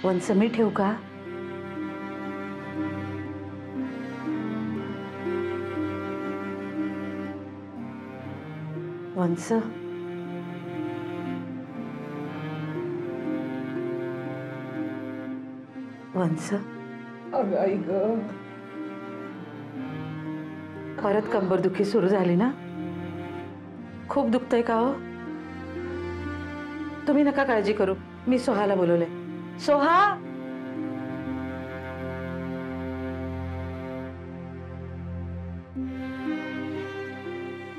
वंस मी ठेवू का? वंस वंस अगं आई ग, परत कंबरदुखी सुरू झाली ना? खूप दुखतंय का हो? तुम्ही नका काळजी करू, मी सोहाला बोलवले. सोहा,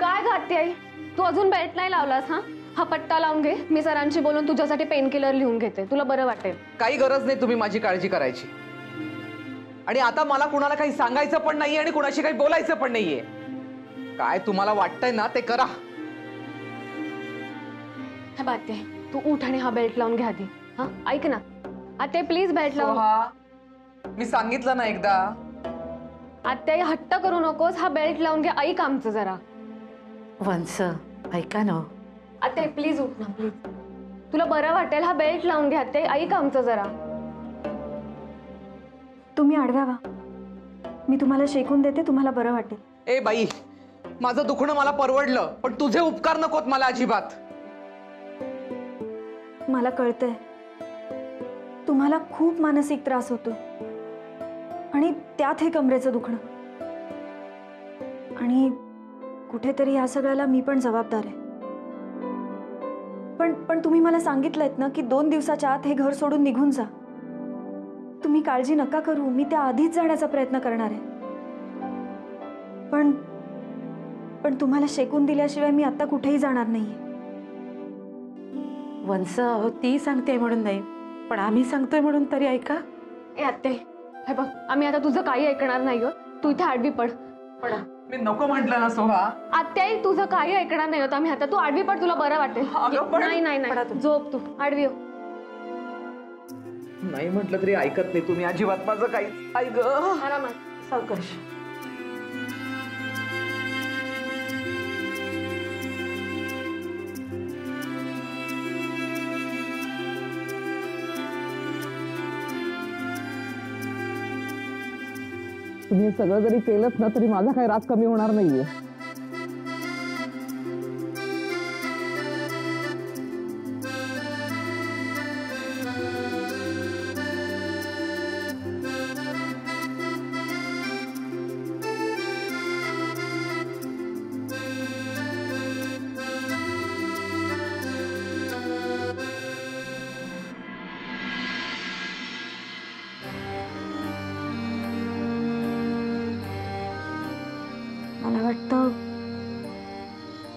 काय घातली आई? तू अजून बेल्ट नाही लावलास? हा पट्टा लावून घे, मी सरांशी बोलून तुझ्यासाठी पेन किलर लिहून घेते, तुला बरं वाटेल. काही गरज नाही तुम्ही माझी काळजी करायची. आणि आता मला कुणाला काही सांगायचं पण नाहीये आणि कुणाशी काही बोलायचं पण नाहीये. काय तुम्हाला वाटतंय ना ते करा. हे बात आहे, तू उठ आणि हा बेल्ट लावून घे आधी. हा ऐक ना आते, प्लीज बेल्ट लाव. मी सांगितलं ना एकदा. आत्या हट्ट करू नकोस, हा बेल्ट लावून घे, ऐक आमचं जरा. वंस ऐका ना. आते प्लीज उठ ना, प्लीज, तुला बरं वाटेल, हा बेल्ट लावून घे आते, ऐक आमचं जरा. तुम्ही आडव्या व्हा, मी तुम्हाला शेकून देते, तुम्हाला बरं वाटेल. ए बाई, माझं दुखणं मला परवडलं, पण तुझे उपकार नकोत मला अजिबात. मला कळतंय तुम्हाला खूप मानसिक त्रास होतो आणि त्यात हे कमरेचं दुखणं. आणि कुठेतरी या सगळ्याला मी पण जबाबदार आहे. पण तुम्ही मला सांगितलंयत ना की 2 दिवसाच्या आत हे घर सोडून निघून जा. तुम्ही काळजी नका करू, मी त्या आधीच जाण्याचा प्रयत्न करणार आहे. पण तुम्हाला शेकून दिल्याशिवाय मी आता कुठेही जाणार नाहीये. वंस अहो, ती सांगते म्हणून नाही, पण आम्ही सांगतोय म्हणून तरी ऐका. ए आते, हे बघ, आम्ही आता तुझं काही ऐकणार नाही आहोत, तू इथे आडवी पड. पण मी नको म्हटलं ना सोहा. आत्याई तुझं काही ऐकणार नाही होत आम्ही आता, तू आडवी पड, तुला बरं वाटेल. नाही नाही नाही, झोप तू, आडवी हो. नाही म्हटलं तरी ऐकत नाही तुम्ही अजिबात माझं काही. आई ग, आरामात, सावकाश. तुम्ही सगळं जरी केलंच ना तरी माझा काही राग कमी होणार नाहीये. मला वाटतं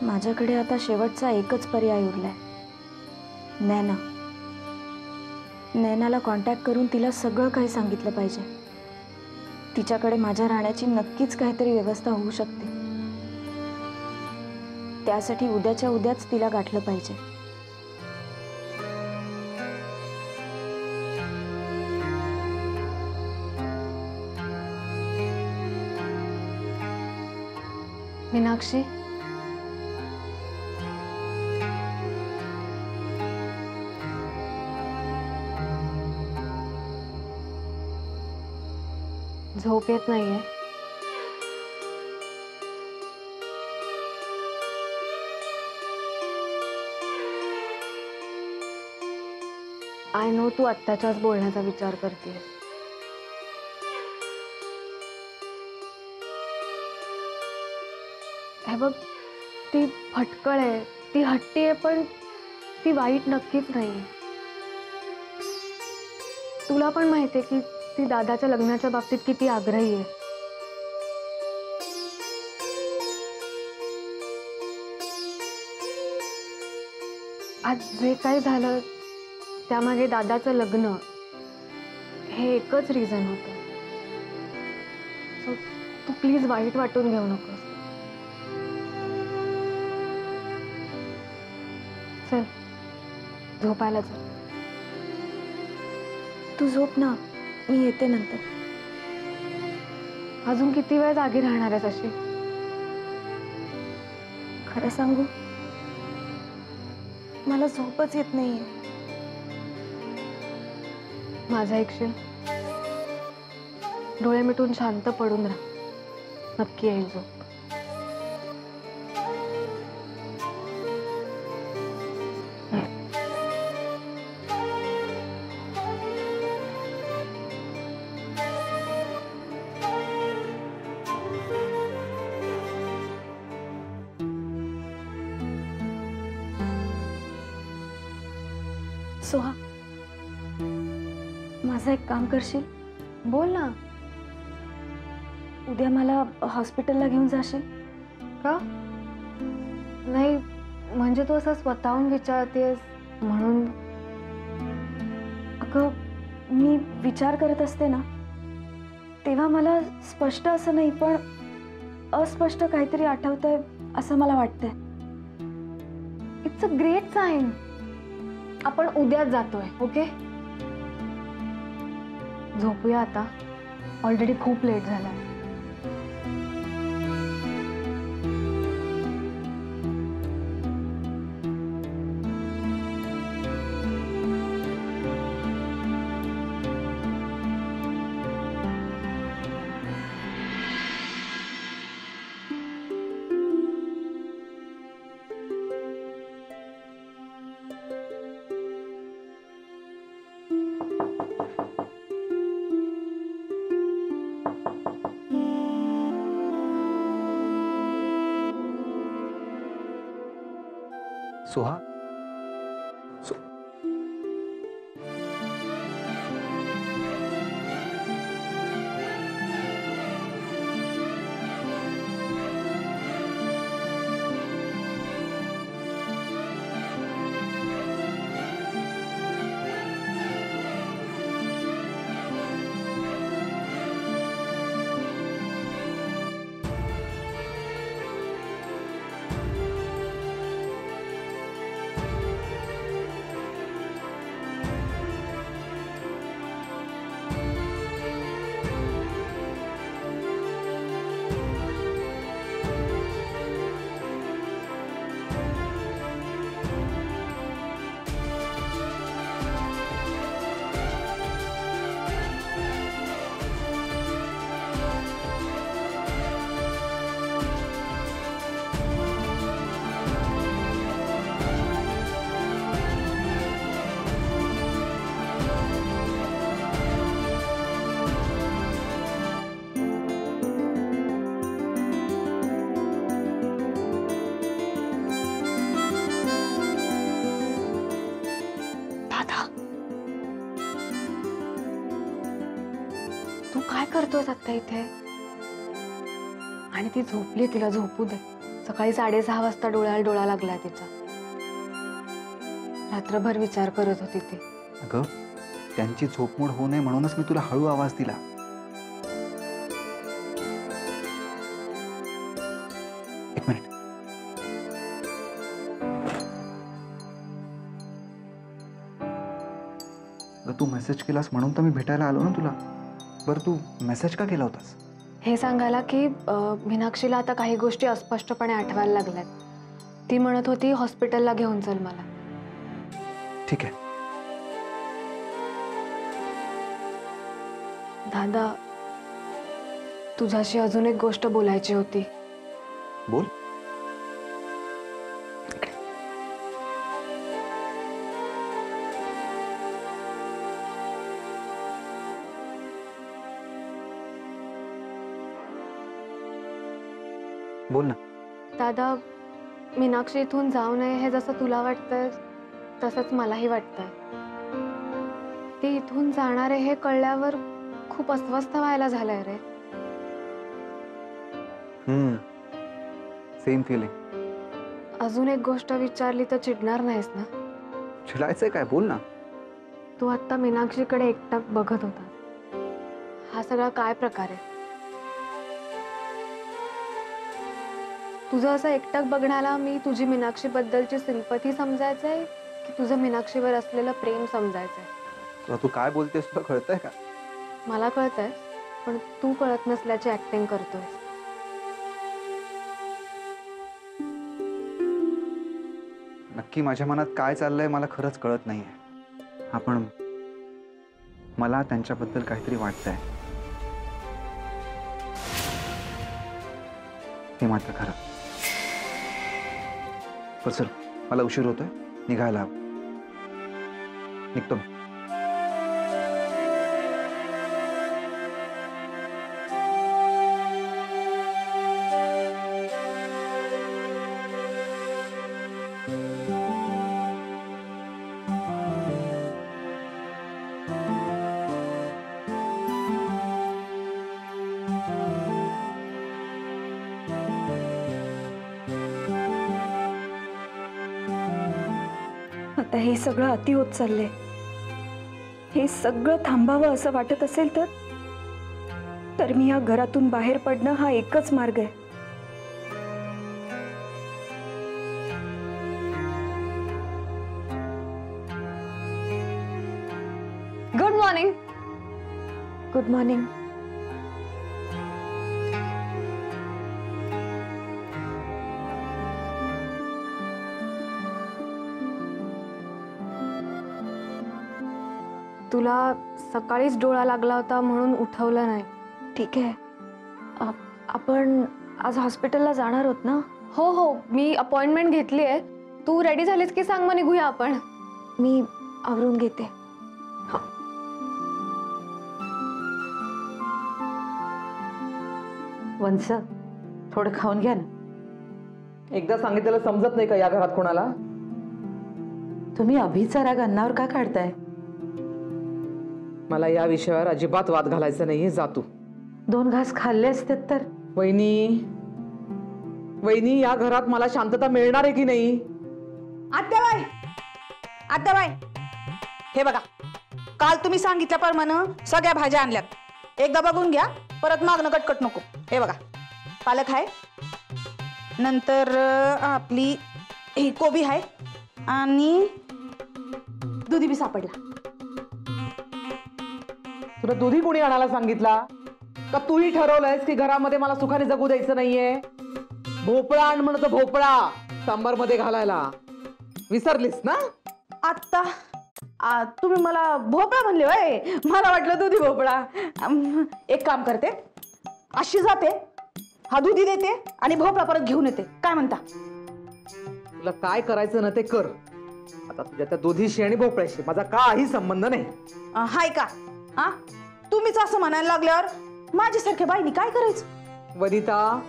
माझ्याकडे आता शेवटचा एकच पर्याय उरलाय. नैनाला कॉन्टॅक्ट करून तिला सगळं काही सांगितलं पाहिजे. तिच्याकडे माझ्या राहण्याची नक्कीच काहीतरी व्यवस्था होऊ शकते. त्यासाठी उद्याच्या उद्याच तिला गाठलं पाहिजे. मीनाक्षी, झोप येत नाहीये? आय नो तू आत्ताच्याच बोलण्याचा विचार करतेस. हे बघ, ती फटकळ आहे, ती हट्टी आहे, पण ती वाईट नक्कीच नाही. तुला पण माहिती आहे की ती दादाच्या लग्नाच्या बाबतीत किती आग्रही आहे. आज जे काही झालं त्यामागे दादाचं लग्न हे एकच रिझन होतं. सो तू प्लीज वाईट वाटून घेऊ नकोस. चल झोपायला चल. तू झोप ना, मी येते नंतर. अजून किती वेळ जागी राहणार आहेस अशी? खरं सांगू, मला झोपच येत नाहीये. माझं ऐकशील? डोळे मिटून शांत पडून राहा, नक्की येईल झोप. सोहा, माझं एक काम करशील? बोल ना. उद्या मला हॉस्पिटलला घेऊन जाशील? का? नाही म्हणजे तू असं स्वतःहून विचारतेस म्हणून. अगं, मी विचार करत असते ना तेव्हा मला स्पष्ट असं नाही पण अस्पष्ट काहीतरी आठवतंय असं मला वाटतंय. It's a great sign. आपण उद्याच जातोय. ओके, झोपूया आता. ऑलरेडी खूप लेट झाला. सोहा, तू काय करतोयस आता इथे? आणि ती झोपली, तिला झोपू दे. सकाळी 6:30 वाजता डोळ्याला डोळा लागलाय तिचा. रात्रभर विचार करत होती ती. अगं, त्यांची झोपमोड होऊ नये म्हणूनच मी तुला हळू आवाज दिला. एक मिनिट. तू मेसेज केलास म्हणून तर मी भेटायला आलो ना तुला. बरं, तू मेसेज का केला होतास? हे सांगायला की मीनाक्षीला आता काही गोष्टी अस्पष्टपणे आठवायला लागल्यात. ती म्हणत होती हॉस्पिटलला घेऊन चल मला. ठीक आहे. दादा, तुझ्याशी अजून एक गोष्ट बोलायची होती. बोल. बोल ना. दादा, मीनाक्षी इथून जाऊ नये हे जसं तुला वाटतंय तसंच मलाही वाटतंय. ती इथून जाणार आहे हे कळल्यावर खूप अस्वस्थ व्हायला झालंय रे. Same feeling. अजून एक गोष्ट विचारली तर चिडणार नाहीस ना? चिडायचंय काय? बोल ना. तू आता मीनाक्षीकडे एकटाक बघत होता. हा सगळा काय प्रकार आहे? तुझं असं एकटाक बघण्याला मी तुझी मीनाक्षी बद्दलची सिंपथी समजायचंय की तुझं मीनाक्षीवर असलेलं प्रेम समजायचंय? तू काय बोलतेस तुला कळतंय का? मला कळतंय, पण तू कळत नसल्याची ऍक्टिंग करतोय. नक्की माझ्या मनात काय चाललंय मला खरंच कळत नाहीये. आपण मला त्यांच्याबद्दल काहीतरी वाटतंय, हे मात्र खरं. पण चल, मला उशीर होतोय, निघायला हवं. निघतो मी. आता हे सगळं अति होत चाललंय. हे सगळं थांबावं असं वाटत असेल तर मी या घरातून बाहेर पडणं हा एकच मार्ग आहे. Good morning. Good morning. तुला सकाळीच डोळा लागला होता म्हणून उठवलं नाही. ठीक आहे. आपण आज हॉस्पिटलला जाणार आहोत ना? हो हो, मी अपॉइंटमेंट घेतली आहे. तू रेडी झालीस की सांग, मग निघूया आपण. मी आवरून घेते. वंस, थोडं खाऊन घ्या ना. एकदा सांगितलेलं समजत नाही का या घरात कोणाला? तुम्ही अभिचा राग अन्नावर का काढताय? मला या विषयावर अजिबात वाद घालायचा नाहीये. जा तू. 2 घास खाल्ले असते तर. वहिनी, वहिनी, या घरात मला शांतता मिळणार आहे की नाही? आत्याबाई, आत्याबाई, हे बघा, काल तुम्ही सांगितल्याप्रमाणे सगळ्या भाज्या आणल्यात. एकदा बघून घ्या, परत मागणं कटकट नको. हे बघा, पालक आहे, नंतर आपली ही कोबी आहे आणि दुधी बी सापडला. तुला दुधी कोणी आणायला सांगितला का? तूही ठरवलंयस की घरामध्ये मला सुखाने जगू द्यायचं नाहीये? भोपळा आण म्हणतो, भोपळा सांबार मध्ये घालायला. विसरलीस ना? आत्ता तुम्ही मला भोपळा म्हणले होय, मला वाटलं दुधी भोपळा. एक काम करते, अशी जाते, हा दुधी देते आणि भोपळा परत घेऊन येते. काय म्हणता? तुला काय करायचं ना ते कर. आता तुझ्या त्या दुधीशी आणि भोपळ्याशी माझा काही संबंध नाही. हाय का? हा, तुम्हीच असं म्हणायला लागल्यावर माझ्यासारख्या बाईनी काय करायचं? वनिता,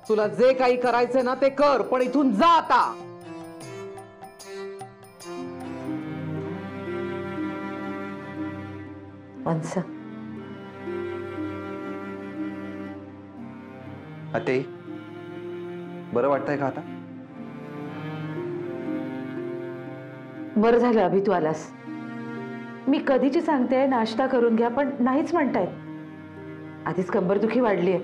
तुला जे काही करायचं ना ते कर, पण इथून जा आता. वंस, अते, बरं वाटतंय का आता? बरं झालं अभि तू आलास. मी कधीची सांगते नाश्ता करून घ्या, पण नाहीच म्हणतायत. आधीच कंबरदुखी वाढली आहे.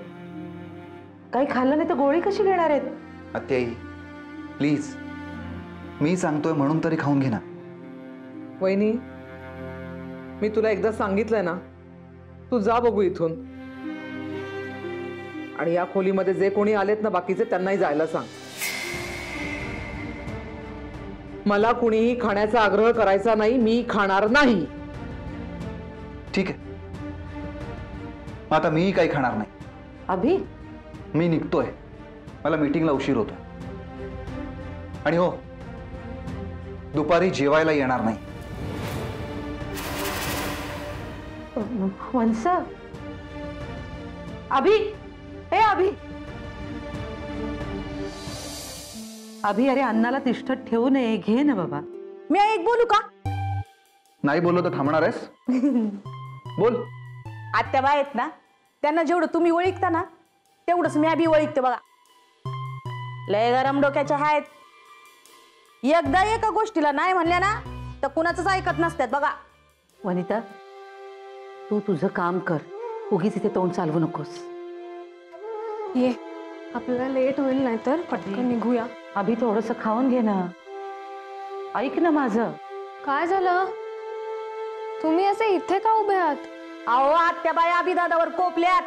काही खाल्लं नाही तर गोळी कशी घेणार आहेत? अत्याई, प्लीज, मी सांगतोय म्हणून तरी खाऊन घे ना. वहिनी, मी तुला एकदा सांगितलंय ना, तू जा बघू इथून. आणि या खोलीमध्ये जे कोणी आलेत ना बाकीचे, त्यांनाही जायला सांग. मला कुणीही खाण्याचा आग्रह करायचा नाही. मी खाणार नाही. ठीक आहे, आता मीही काही खाणार नाही. अभि, मी निघतोय, मला मीटिंगला उशीर होतोय. आणि हो, दुपारी जेवायला येणार नाही. वंस, अभि, हे अभि, अभि, अरे अन्नाला तिष्ठत ठेवू नये, घे ना बाबा. मी एक बोलू का? नाही बोललो तर थांबणार आहेस? बोल. आत्याबाई आहेत ना, त्यांना जेवढं तुम्ही ओळखता ना तेवढंच मी बी ओळखते. बघा, लय गरम डोक्याच्या आहेत. एकदा एका गोष्टीला नाही म्हणल्या ना तर कुणाचंच ऐकत नसतात. बघा वनिता, तू तुझं काम कर, उगीच इथे तोंड चालवू नकोस. ये, आपल्याला लेट होईल नाही तर पटकन निघूया. अभि, थोडंसं खाऊन घे ना. ऐक ना माझं. काय झालं? तुम्ही असे इथे का उभे आहात? अहो, आत्याबाई आबीदादावर कोपल्यात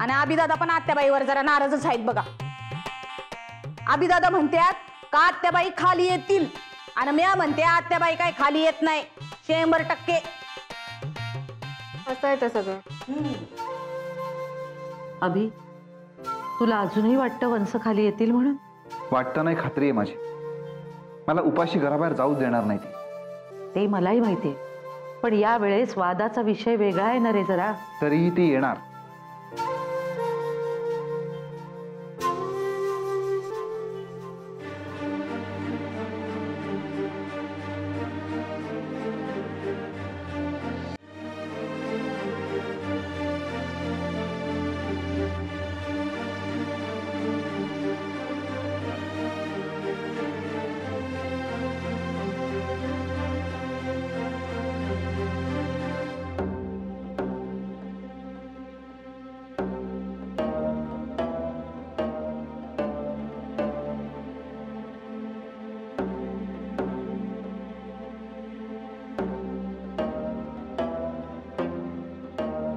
आणि आबीदादा पण आत्याबाईवर जरा नाराजच आहेत. बघा, आबीदादा म्हणतात का आत्याबाई खाली येतील आणि म्या म्हणते आत्याबाई काय खाली येत नाही. 100%. असं आहे ते सगळं. अभि, तुला अजूनही वाटतं वंस खाली येतील म्हणून? वाटतं नाही, खात्री आहे माझी. मला उपाशी घराबाहेर जाऊच देणार नाही ती. ते मलाही माहितीये, पण या वेळेस वादाचा विषय वेगळा आहे ना रे जरा. तरीही ती येणार.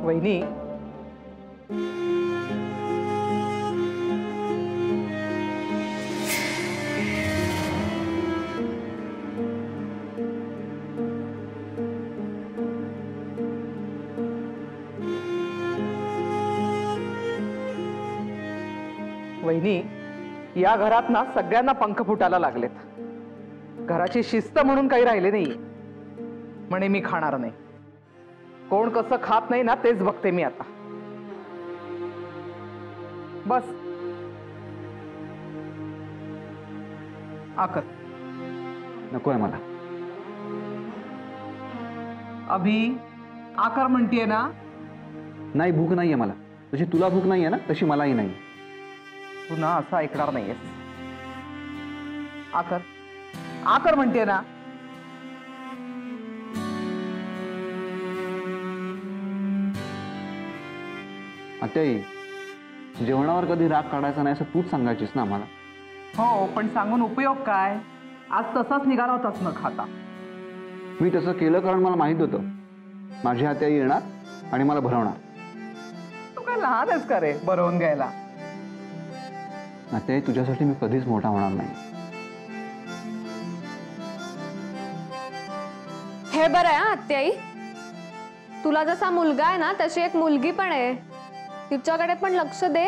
वहिनी, वहिनी, या घरात ना सगळ्यांना पंख फुटायला लागलेत. घराची शिस्त म्हणून काही राहिले नाही. म्हणे मी खाणार नाही. कोण कसं खात नाही ना तेच बघते मी आता. बस आकर. नकोय मला. अभि, आकर म्हणतीये ना. नाही, भूक नाहीये मला. जशी तुला भूक नाहीये ना तशी मलाही नाही. तू ना असं ऐकणार नाहीयेस. आकर, आकर म्हणतीये ना. आत्याई, जेवणावर कधी राग काढायचा नाही असं तूच सांगायचीस ना आम्हाला. हो, पण सांगून उपयोग काय? आज तसाच निघाला होताच न खाता. मी तसं केलं कारण मला माहित होतं माझी आत्याई येणार आणि मला भरवणार. तू काय लहान आहेस का रे भरवून घ्यायला? आत्याई, तुझ्यासाठी मी कधीच मोठा होणार नाही. हे बरं आहे आत्याई, तुला जसा मुलगा आहे ना तशी एक मुलगी पण आहे. तिच्याकडे पण लक्ष दे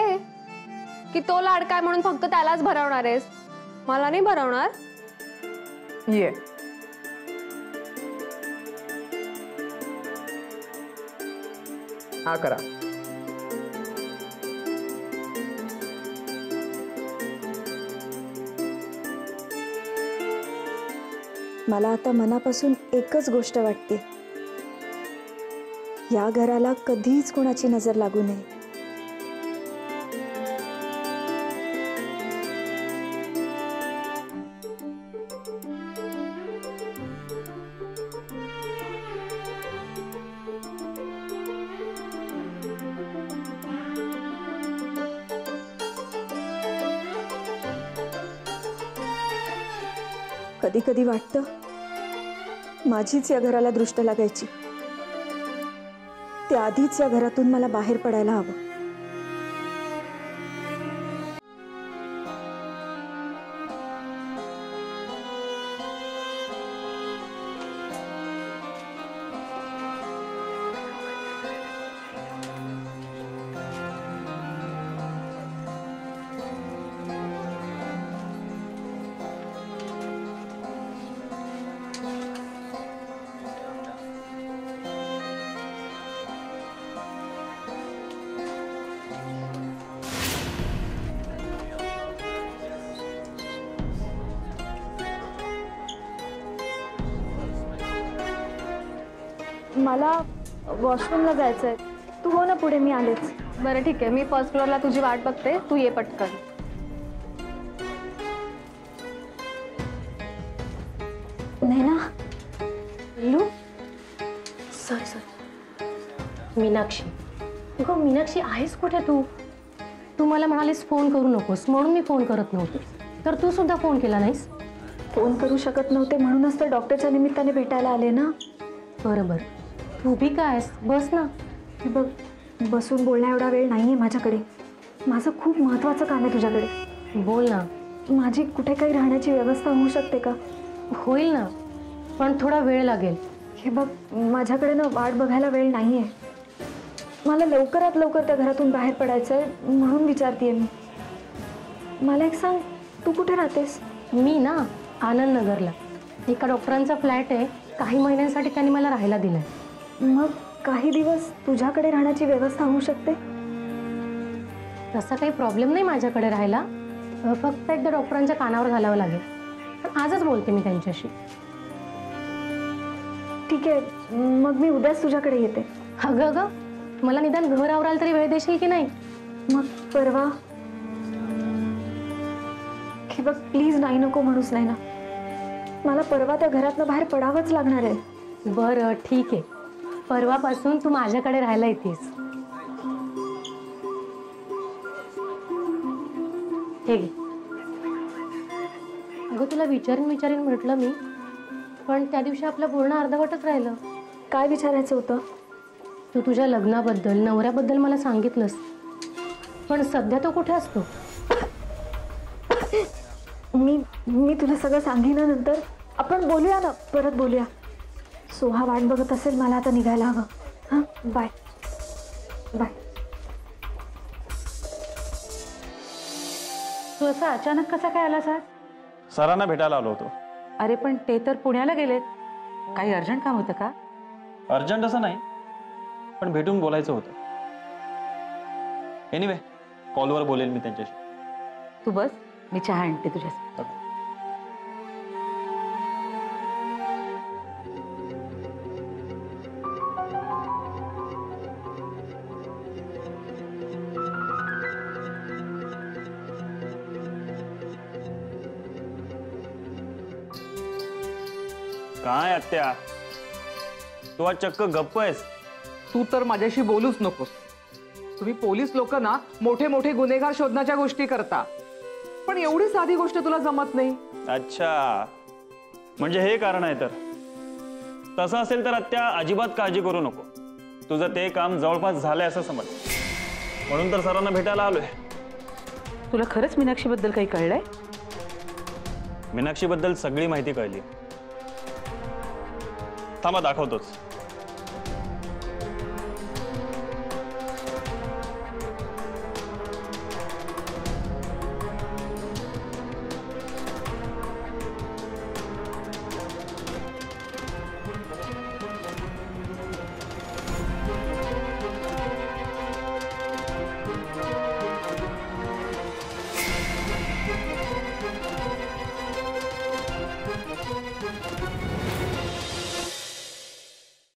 की तो लाडका म्हणून फक्त त्यालाच भरवणार आहेस, मला नाही भरवणार. ये हा करा. मला आता मनापासून एकच गोष्ट वाटते, या घराला कधीच कोणाची नजर लागू नये. कधी कधी वाटतं माझीच या घराला दृष्ट लागायची. त्याआधीच या घरातून मला बाहेर पडायला हवं. मला वॉशरूमला जायचंय. तू हो ना पुढे, मी आलेच. बरं ठीक आहे, मी फर्स्ट फ्लोअरला तुझी वाट बघते, तू ये पटकन. नाही ना. लू सर मीनाक्षी, अगं मीनाक्षी आहेस कुठे तू? तू मला म्हणालीस फोन करू नकोस म्हणून मी फोन करत नव्हते, तर तू सुद्धा फोन केला नाहीस. फोन करू शकत नव्हते म्हणूनच तर डॉक्टरच्या निमित्ताने भेटायला आले ना. बरोबर, तू बी काय आहेस, बस ना. बघ, बसून बोलण्या एवढा वेळ नाहीये माझ्याकडे. माझं खूप महत्त्वाचं काम आहे तुझ्याकडे. बोल ना. माझी कुठे काही राहण्याची व्यवस्था होऊ शकते का? होईल ना, पण थोडा वेळ लागेल. हे बघ, माझ्याकडे ना वाट बघायला वेळ नाहीये. मला लवकरात लवकर त्या घरातून बाहेर पडायचं आहे, म्हणून विचारतेय मी. मला एक सांग, तू कुठे राहतेस? मी ना आनंद नगरला एका डॉक्टरांचा फ्लॅट आहे. काही महिन्यांसाठी त्यांनी मला राहायला दिलाय. मग काही दिवस तुझ्याकडे राहण्याची व्यवस्था होऊ शकते? तसा काही प्रॉब्लेम नाही माझ्याकडे राहायला. फक्त एकदा डॉक्टरांच्या कानावर घालावं लागेल. पण आजच बोलते मी त्यांच्याशी. ठीक आहे, मग मी उद्याच तुझ्याकडे येते. अगं अगं, मला निदान घर आवरायला तरी वेळ देशील की नाही? मग परवा? हे बघ, प्लीज नाही नको म्हणूच नाही ना. मला परवा त्या घरातनं बाहेर पडावंच लागणार आहे. बरं ठीक आहे, परवापासून तू माझ्याकडे राहायला येतेस. हे घे. अगं तुला विचारीन म्हटलं मी, पण त्या दिवशी आपलं बोलणं अर्धवटच राहिलं. काय विचारायचं होतं? तू तुझ्या लग्नाबद्दल, नवऱ्याबद्दल मला सांगितलंस, पण सध्या तो कुठे असतो? मी तुला सगळं सांगेन नंतर. आपण बोलूया ना, परत बोलूया. सोहा वाट बघत असेल, मला आता निघायला हवं. हां, बाय बाय. तू असा अचानक कसा काय आलास आज? सरांना भेटायला आलो होतो. अरे पण ते तर पुण्याला गेलेत. काही अर्जंट काम होतं का? अर्जंट असं नाही, पण भेटून बोलायचं होतं. एनिवे, कॉलवर बोलेल मी त्यांच्याशी. तू बस, मी चहा आणते तुझ्यासाठी. काय आत्या, तू आज चक्क गप्प आहेस? तू तर माझ्याशी बोलूच नकोस. तुम्ही पोलीस लोक ना मोठे मोठे गुन्हेगार शोधण्याच्या गोष्टी करता, पण एवढी साधी गोष्ट तुला जमत नाही. अच्छा, म्हणजे हे कारण आहे. तर तसं असेल तर आत्या अजिबात काळजी करू नको. तुझं ते काम जवळपास झालंय असं समज. म्हणून तर सरांना भेटायला आलोय. तुला खरंच मीनाक्षीबद्दल काही कळलंय? मीनाक्षीबद्दल सगळी माहिती कळली. थांबा, दाखवतोच.